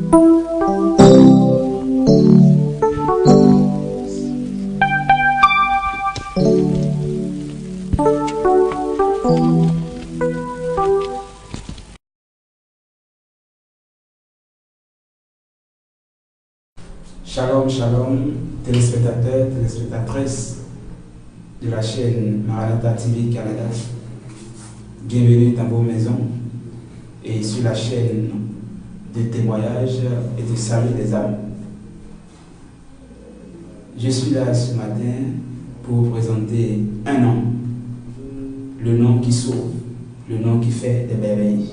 Shalom, shalom, téléspectateurs, téléspectatrices de la chaîne Maranatha TV Canada. Bienvenue dans vos maisons et sur la chaîne de témoignages et de salut des âmes. Je suis là ce matin pour vous présenter un nom, le nom qui sauve, le nom qui fait des merveilles.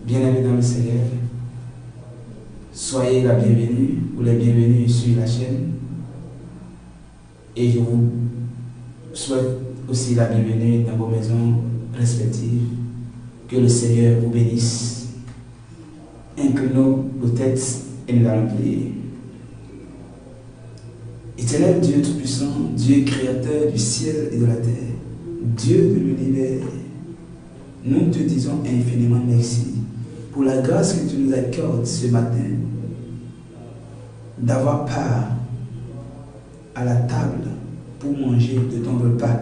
Bien-aimés dans le Seigneur, soyez la bienvenue ou les bienvenus sur la chaîne et je vous souhaite aussi la bienvenue dans vos maisons respectives. Que le Seigneur vous bénisse. Inclinons nos têtes et nous allons prier. Éternel Dieu Tout-Puissant, Dieu Créateur du ciel et de la terre, Dieu de l'univers, nous te disons infiniment merci pour la grâce que tu nous accordes ce matin d'avoir part à la table pour manger de ton repas.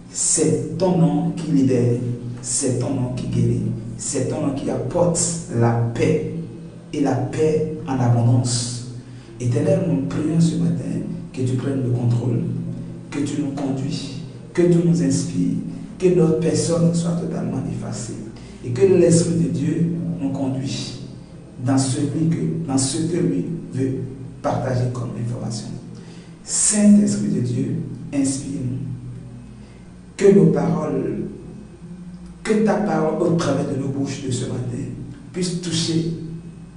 C'est ton nom qui libère, c'est ton nom qui guérit, c'est ton nom qui apporte la paix et la paix en abondance. Éternel, nous prions ce matin que tu prennes le contrôle, que tu nous conduis, que tu nous inspires, que notre personne soit totalement effacée et que l'Esprit de Dieu nous conduise dans ce que lui veut partager comme information. Saint-Esprit de Dieu, inspire-nous. Que nos paroles, que ta parole au travers de nos bouches de ce matin puisse toucher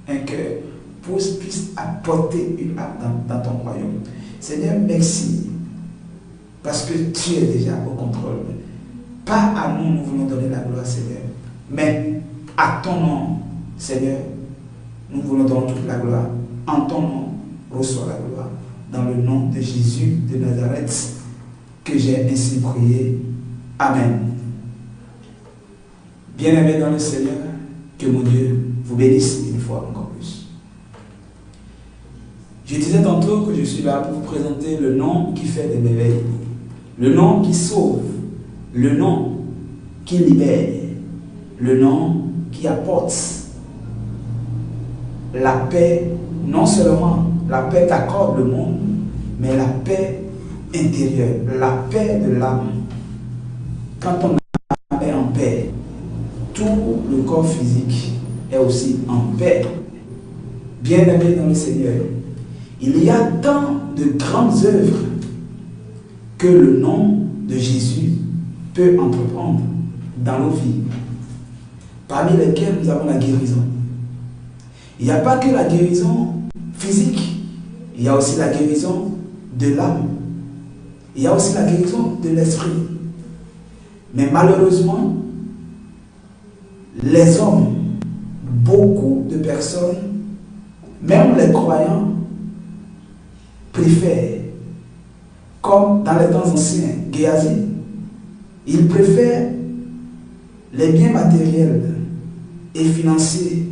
un cœur, puisse apporter une âme dans ton royaume. Seigneur, merci parce que tu es déjà au contrôle. Pas à nous, nous voulons donner la gloire, Seigneur, mais à ton nom, Seigneur, nous voulons donner toute la gloire. En ton nom, reçois la gloire. Dans le nom de Jésus de Nazareth, que j'ai ainsi prié. Amen. Bien-aimés dans le Seigneur, que mon Dieu vous bénisse une fois encore plus. Je disais tantôt que je suis là pour vous présenter le nom qui fait des merveilles, le nom qui sauve, le nom qui libère, le nom qui apporte la paix, non seulement la paix qu'accorde le monde, mais la paix intérieure, la paix de l'âme. Quand ton âme est en paix, tout le corps physique est aussi en paix. Bien-aimés dans le Seigneur, il y a tant de grandes œuvres que le nom de Jésus peut entreprendre dans nos vies, parmi lesquelles nous avons la guérison. Il n'y a pas que la guérison physique, il y a aussi la guérison de l'âme, il y a aussi la guérison de l'esprit. Mais malheureusement, les hommes, beaucoup de personnes, même les croyants, préfèrent, comme dans les temps anciens, Géasi, ils préfèrent les biens matériels et financiers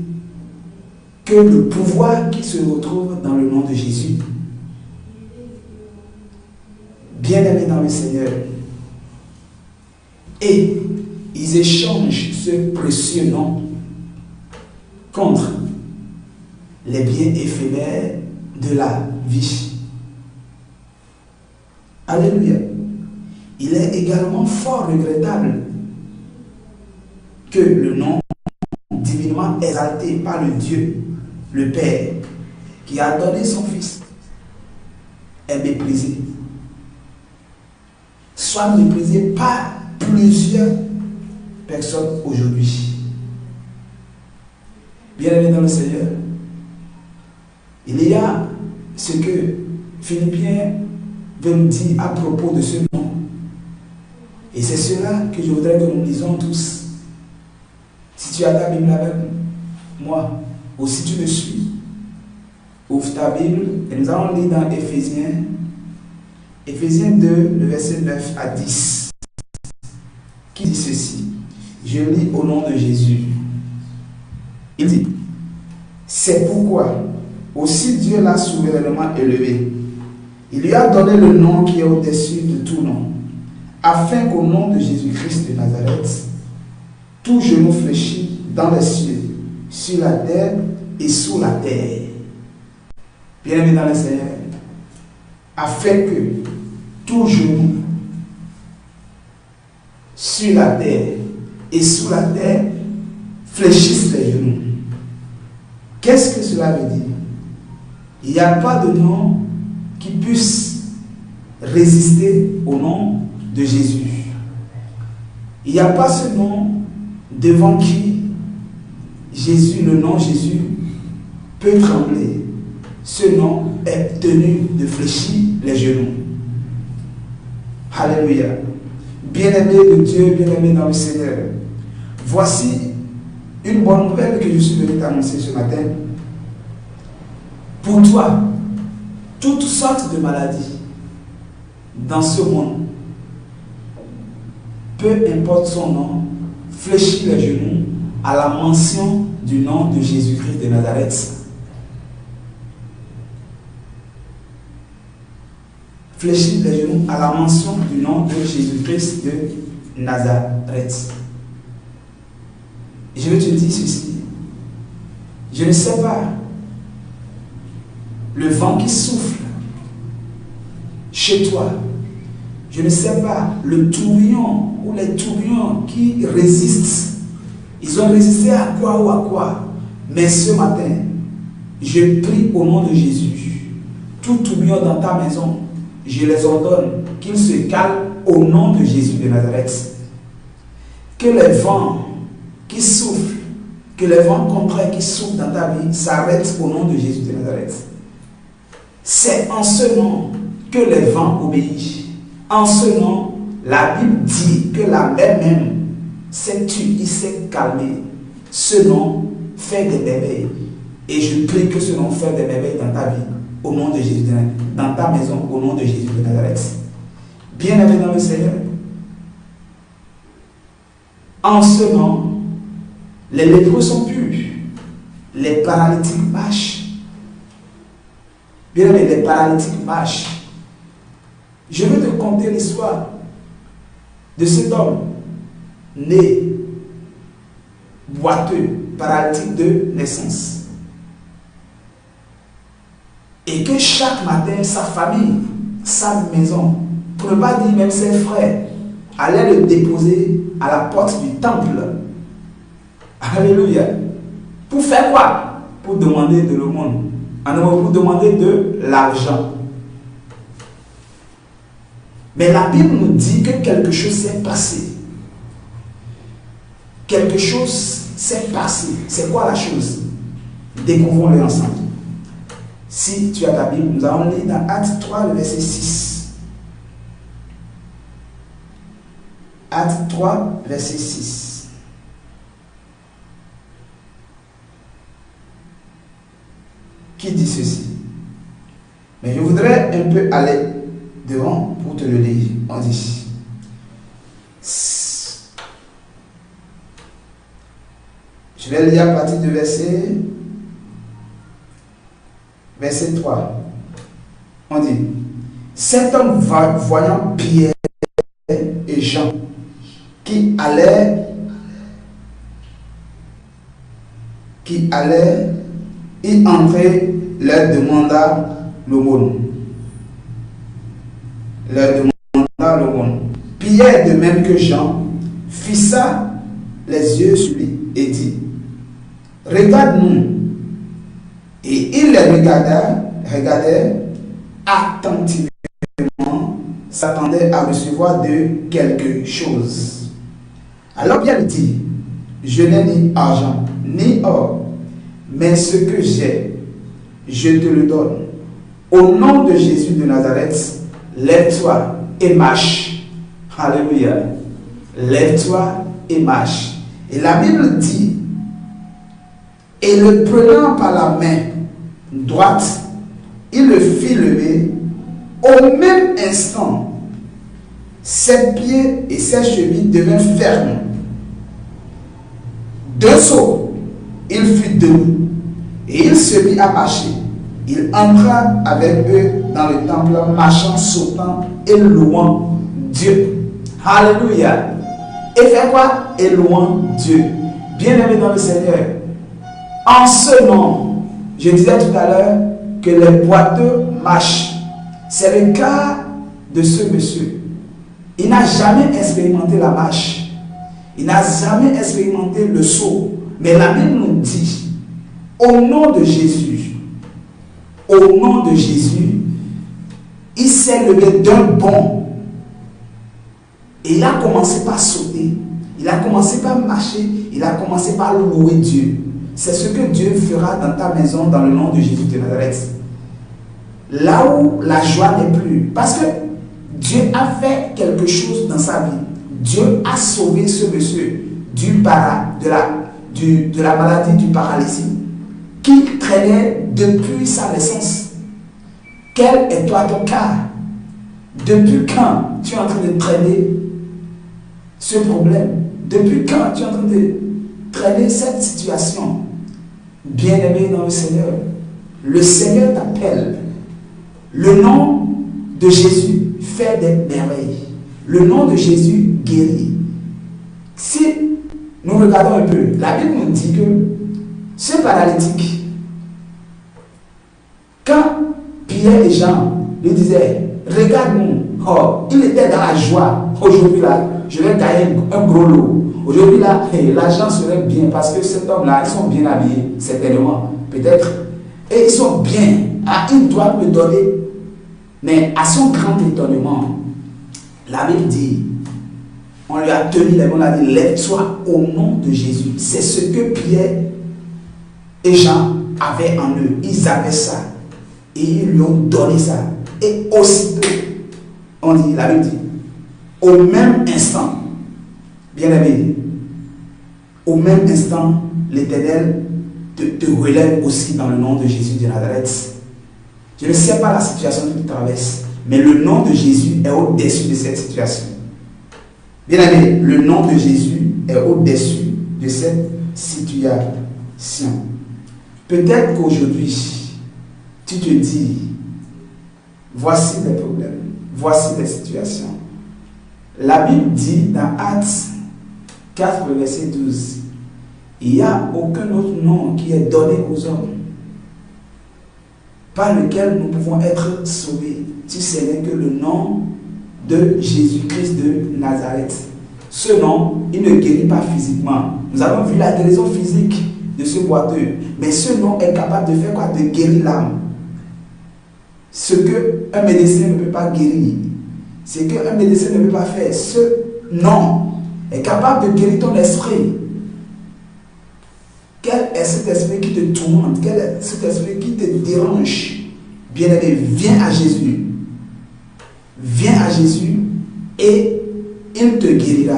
que le pouvoir qui se retrouve dans le nom de Jésus. Bien-aimés dans le Seigneur, et ils échangent ce précieux nom contre les biens éphémères de la vie. Alléluia. Il est également fort regrettable que le nom divinement exalté par le Dieu, le Père, qui a donné son Fils, est méprisé. Soit méprisé par plusieurs personnes aujourd'hui. Bien-aimés dans le Seigneur, il y a ce que Philippiens veut nous dire à propos de ce nom. Et c'est cela que je voudrais que nous lisons tous. Si tu as ta Bible avec moi, ou si tu me suis, ouvre ta Bible et nous allons lire dans Éphésiens 2, le verset 9 à 10, qui dit ceci. Je lis au nom de Jésus. Il dit: C'est pourquoi aussi Dieu l'a souverainement élevé. Il lui a donné le nom qui est au-dessus de tout nom, afin qu'au nom de Jésus-Christ de Nazareth, tout genou fléchit dans les cieux, sur la terre et sous la terre. Bien-aimé dans le Seigneur, afin que tout genou sur la terre et sous la terre fléchisse les genoux. Qu'est-ce que cela veut dire? Il n'y a pas de nom qui puisse résister au nom de Jésus. Il n'y a pas ce nom devant qui Jésus, le nom Jésus, peut trembler. Ce nom est tenu de fléchir les genoux. Alléluia. Bien-aimé de Dieu, bien-aimé dans le Seigneur, voici une bonne nouvelle que je suis venu t'annoncer ce matin. Pour toi, toutes sortes de maladies dans ce monde, peu importe son nom, fléchit les genoux à la mention du nom de Jésus-Christ de Nazareth. Fléchit les genoux à la mention du nom de Jésus-Christ de Nazareth. Je veux te dire ceci. Je ne sais pas le vent qui souffle chez toi. Je ne sais pas le tourbillon ou les tourbillons qui résistent. Ils ont résisté à quoi ou à quoi. Mais ce matin, je prie au nom de Jésus. Tout tourbillon dans ta maison, je les ordonne qu'ils se calment au nom de Jésus de Nazareth. Que les vents qui soufflent, que les vents contraires qui soufflent dans ta vie s'arrêtent au nom de Jésus de Nazareth. C'est en ce nom que les vents obéissent. En ce nom, la Bible dit que la mer même s'est tue, il s'est calmé. Ce nom fait des merveilles. Et je prie que ce nom fasse des merveilles dans ta vie, au nom de Jésus de Nazareth, dans ta maison, au nom de Jésus de Nazareth. Bien-aimé dans le Seigneur, en ce nom, les lépreux sont purs, les paralytiques marchent. Bien aimé, les paralytiques marchent. Je veux te conter l'histoire de cet homme né boiteux, paralytique de naissance. Et que chaque matin, sa famille, sa maison, pour ne pas dire même ses frères, allaient le déposer à la porte du temple. Alléluia. Pour faire quoi? Pour demander de l'aumône. Pour demander de l'argent. Mais la Bible nous dit que quelque chose s'est passé. Quelque chose s'est passé. C'est quoi la chose? Découvrons-le ensemble. Si tu as ta Bible, nous allons lire dans Actes 3, le verset 6. Actes 3, verset 6. Qui dit ceci? Mais je voudrais un peu aller devant pour te le lire. On dit. Je vais lire à partir du verset 3. On dit. Cet homme voyant Pierre et Jean qui allaient y entrer, leur demanda l'aumône. Pierre, de même que Jean, fixa les yeux sur lui et dit, regarde-nous. Et il les regardait attentivement, s'attendait à recevoir de quelque chose. Alors Pierre dit, je n'ai ni argent, ni or, mais ce que j'ai, je te le donne. Au nom de Jésus de Nazareth, lève-toi et marche. Alléluia. Lève-toi et marche. Et la Bible dit, et le prenant par la main droite, il le fit lever. Au même instant, ses pieds et ses chevilles devinrent fermes. D'un saut, il fut debout Et il se mit à marcher. Il entra avec eux dans le temple, marchant, sautant et louant Dieu. Alléluia. Et fait quoi? Et louant Dieu. Bien-aimé dans le Seigneur, en ce nom, je disais tout à l'heure que les boiteux marchent. C'est le cas de ce monsieur. Il n'a jamais expérimenté la marche. Il n'a jamais expérimenté le saut. Mais la Bible nous dit, au nom de Jésus, il s'est levé d'un bond. Et il a commencé par sauter. Il a commencé par marcher. Il a commencé par louer Dieu. C'est ce que Dieu fera dans ta maison dans le nom de Jésus de Nazareth. Là où la joie n'est plus. Parce que Dieu a fait quelque chose dans sa vie. Dieu a sauvé ce monsieur de la maladie du paralysie qu'il traînait depuis sa naissance. Quel est toi ton cas? Depuis quand tu es en train de traîner ce problème? Depuis quand tu es en train de traîner cette situation? Bien-aimé dans le Seigneur, le Seigneur t'appelle. Le nom de Jésus fait des merveilles. Le nom de Jésus guérit. Si nous regardons un peu, la Bible nous dit que ce paralytique, quand Pierre et Jean lui disaient, regarde-nous, oh, il était dans la joie. Aujourd'hui là, je vais gagner un gros lot. Aujourd'hui là, l'argent serait bien parce que cet homme-là, ils sont bien habillés, certainement, peut-être. Et ils sont bien. Ah, ils doivent me donner. Mais à son grand étonnement, la Bible dit, on lui a tenu les mains, on a dit, lève-toi au nom de Jésus. C'est ce que Pierre et Jean avaient en eux. Ils avaient ça. Et ils lui ont donné ça. Et aussitôt, on dit, la Bible dit, au même instant, bien aimé, au même instant, l'Éternel te relève aussi dans le nom de Jésus de Nazareth. Je ne sais pas la situation que tu traverses, mais le nom de Jésus est au-dessus de cette situation. Bien aimé, le nom de Jésus est au-dessus de cette situation. Peut-être qu'aujourd'hui, tu te dis, voici les problèmes, voici les situations. La Bible dit dans Actes 4, verset 12, il n'y a aucun autre nom qui est donné aux hommes par lequel nous pouvons être sauvés. Si ce n'est que le nom de Jésus-Christ de Nazareth. Ce nom, il ne guérit pas physiquement. Nous avons vu la guérison physique de ce boiteux. Mais ce nom est capable de faire quoi? De guérir l'âme. Ce qu'un médecin ne peut pas guérir, ce qu'un médecin ne peut pas faire, ce nom est capable de guérir ton esprit. Quel est cet esprit qui te tourmente? Quel est cet esprit qui te dérange? Bien-aimé, viens à Jésus. Viens à Jésus et il te guérira.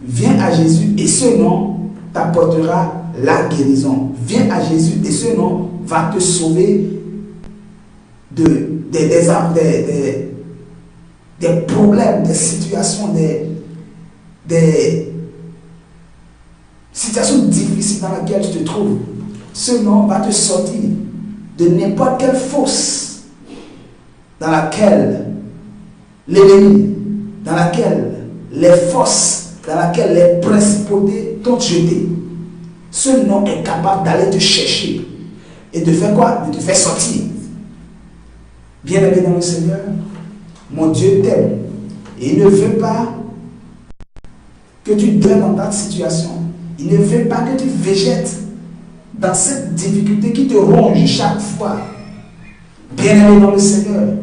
Viens à Jésus et ce nom t'apportera la guérison. Viens à Jésus et ce nom va te sauver des problèmes, des situations, des situation difficile dans laquelle tu te trouves. Ce nom va te sortir de n'importe quelle fosse dans laquelle l'ennemi, dans laquelle les forces, dans laquelle les principautés t'ont jeté. Ce nom est capable d'aller te chercher et de faire quoi? De te faire sortir. Bien-aimé dans le Seigneur, mon Dieu t'aime et il ne veut pas que tu donnes dans ta situation. Il ne veut pas que tu végètes dans cette difficulté qui te ronge chaque fois. Bien-aimé dans le Seigneur,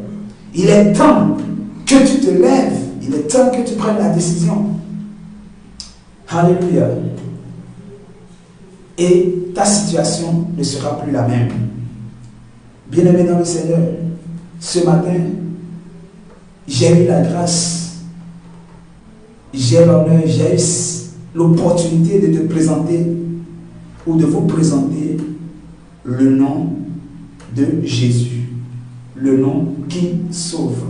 il est temps que tu te lèves. Il est temps que tu prennes la décision. Alléluia. Et ta situation ne sera plus la même. Bien-aimé dans le Seigneur, ce matin, j'ai eu la grâce, j'ai l'honneur, j'ai eu l'opportunité de te présenter ou de vous présenter le nom de Jésus, le nom qui sauve.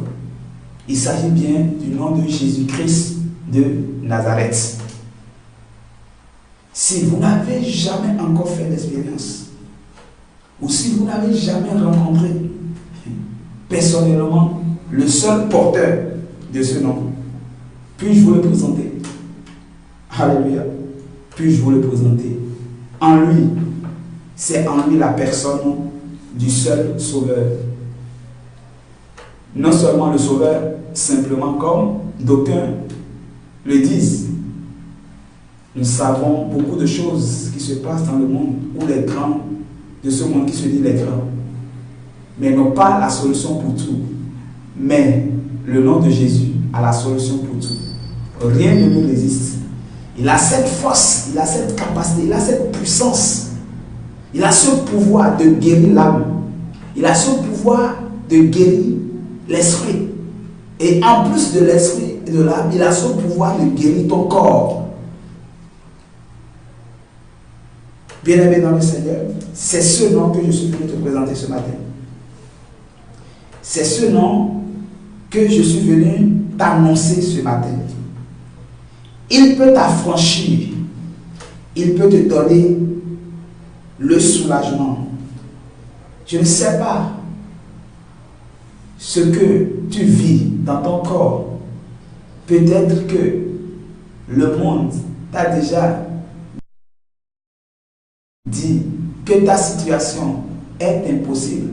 Il s'agit bien du nom de Jésus-Christ de Nazareth. Si vous n'avez jamais encore fait l'expérience ou si vous n'avez jamais rencontré personnellement le seul porteur de ce nom, puis-je vous le présenter? Alléluia. Puis-je vous le présenter? En lui, c'est en lui la personne du seul Sauveur. Non seulement le Sauveur, simplement comme d'aucuns le disent. Nous savons beaucoup de choses qui se passent dans le monde, où les grands de ce monde qui se disent les grands, mais n'ont pas la solution pour tout. Mais le nom de Jésus a la solution pour tout. Rien ne lui résiste. Il a cette force, il a cette capacité, il a cette puissance. Il a ce pouvoir de guérir l'âme. Il a ce pouvoir de guérir l'esprit. Et en plus de l'esprit et de l'âme, il a ce pouvoir de guérir ton corps. Bien-aimé dans le Seigneur, c'est ce nom que je suis venu te présenter ce matin. C'est ce nom que je suis venu t'annoncer ce matin. Il peut t'affranchir. Il peut te donner le soulagement. Je ne sais pas ce que tu vis dans ton corps. Peut-être que le monde t'a déjà dit que ta situation est impossible.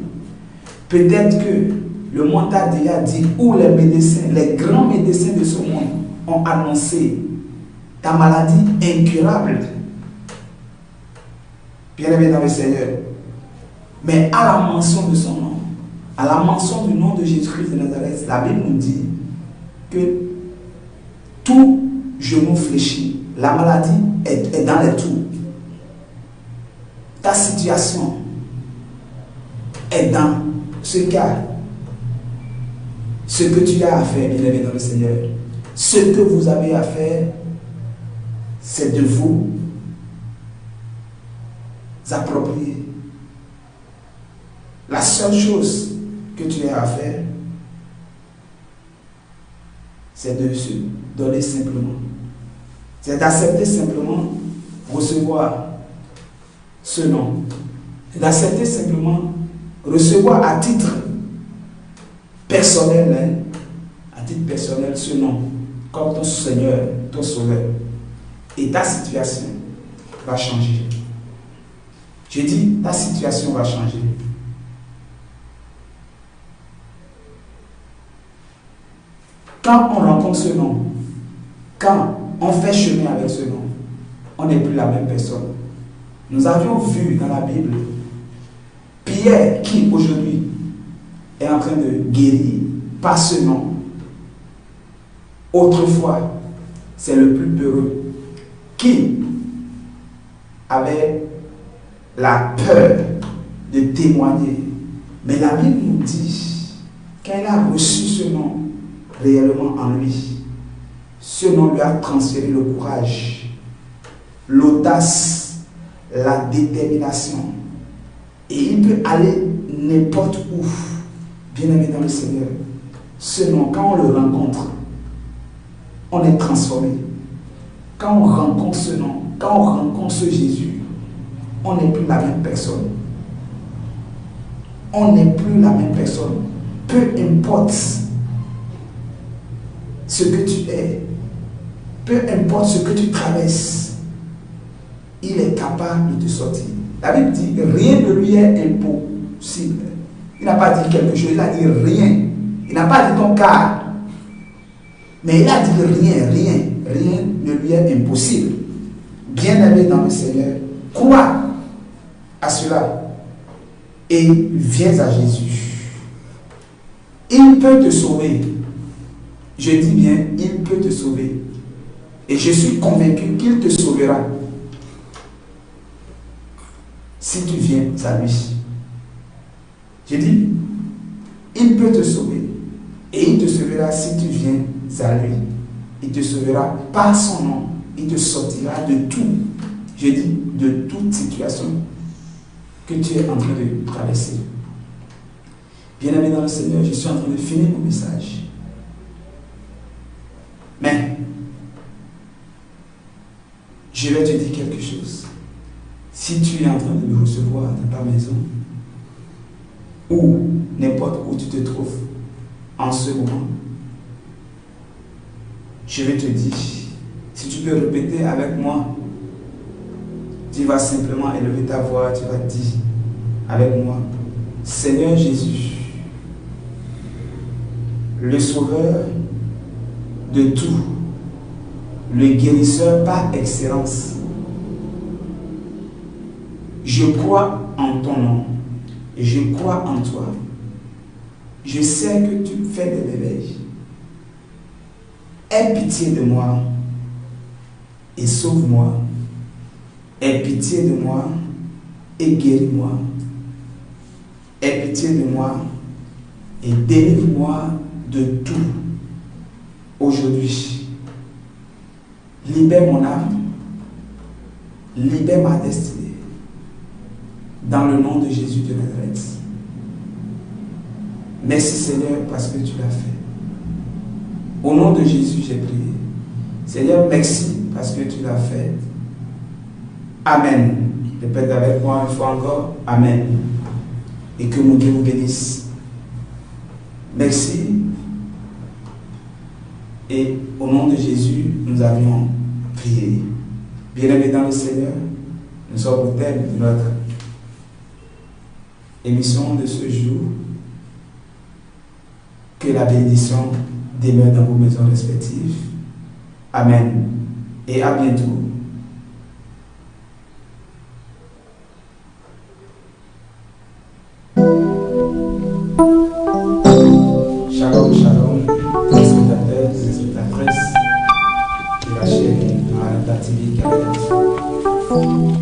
Peut-être que le monde t'a déjà dit, ou les médecins, les grands médecins de ce monde ont annoncé ta maladie incurable. Bien-aimé dans le Seigneur. Mais à la mention de son nom, à la mention du nom de Jésus-Christ de Nazareth, la Bible nous dit que tout genou fléchit. La maladie est dans les tours. Ta situation est dans ce cas. Ce que tu as à faire, bien-aimé dans le Seigneur, ce que vous avez à faire, c'est de vous approprier. La seule chose que tu as à faire, c'est de se donner simplement. C'est d'accepter simplement, recevoir ce nom. D'accepter simplement, recevoir à titre personnel, ce nom, comme ton Seigneur, ton Sauveur. Et ta situation va changer. Je dis, ta situation va changer. Quand on rencontre ce nom, quand on fait chemin avec ce nom, on n'est plus la même personne. Nous avions vu dans la Bible Pierre qui aujourd'hui est en train de guérir par ce nom. Autrefois, c'est le plus peureux qui avait la peur de témoigner. Mais la Bible nous dit qu'elle a reçu ce nom réellement en lui. Ce nom lui a transféré le courage, l'audace, la détermination. Et il peut aller n'importe où. Bien-aimé dans le Seigneur, ce nom, quand on le rencontre, on est transformé. Quand on rencontre ce nom, quand on rencontre ce Jésus, on n'est plus la même personne. On n'est plus la même personne. Peu importe ce que tu es, peu importe ce que tu traverses, il est capable de te sortir. La Bible dit, rien ne lui est impossible. Il n'a pas dit quelque chose, il a dit rien. Il n'a pas dit ton cas. Mais il a dit rien ne lui est impossible. Bien-aimé dans le Seigneur, crois à cela et viens à Jésus. Il peut te sauver. Je dis bien, il peut te sauver. Et je suis convaincu qu'il te sauvera si tu viens à lui. J'ai dit, il peut te sauver. Et il te sauvera si tu viens à lui. Il te sauvera par son nom. Il te sortira de tout. Je dis, de toute situation que tu es en train de traverser. Bien-aimé dans le Seigneur, je suis en train de finir mon message. Mais, je vais te dire quelque chose. Si tu es en train de me recevoir dans ta maison, ou n'importe où tu te trouves en ce moment, je vais te dire, si tu peux répéter avec moi, tu vas simplement élever ta voix, tu vas dire avec moi, Seigneur Jésus, le Sauveur de tout, le guérisseur par excellence. Je crois en ton nom, je crois en toi. Je sais que tu fais des réveils. Aie pitié de moi et sauve-moi. Aie pitié de moi et guéris-moi. Aie pitié de moi et délivre-moi de tout. Aujourd'hui, libère mon âme, libère ma destinée. Dans le nom de Jésus de Nazareth. Merci Seigneur parce que tu l'as fait. Au nom de Jésus, j'ai prié. Seigneur, merci parce que tu l'as fait. Amen. Répète avec moi une fois encore. Amen. Et que mon Dieu vous bénisse. Merci. Et au nom de Jésus, nous avions prié. Bien-aimés dans le Seigneur, nous sommes au thème de notre émission de ce jour. Que la bénédiction demeure dans vos maisons respectives. Amen. Et à bientôt. Shalom, shalom, téléspectateurs, téléspectatrices de la chaîne Maranatha TV Canada.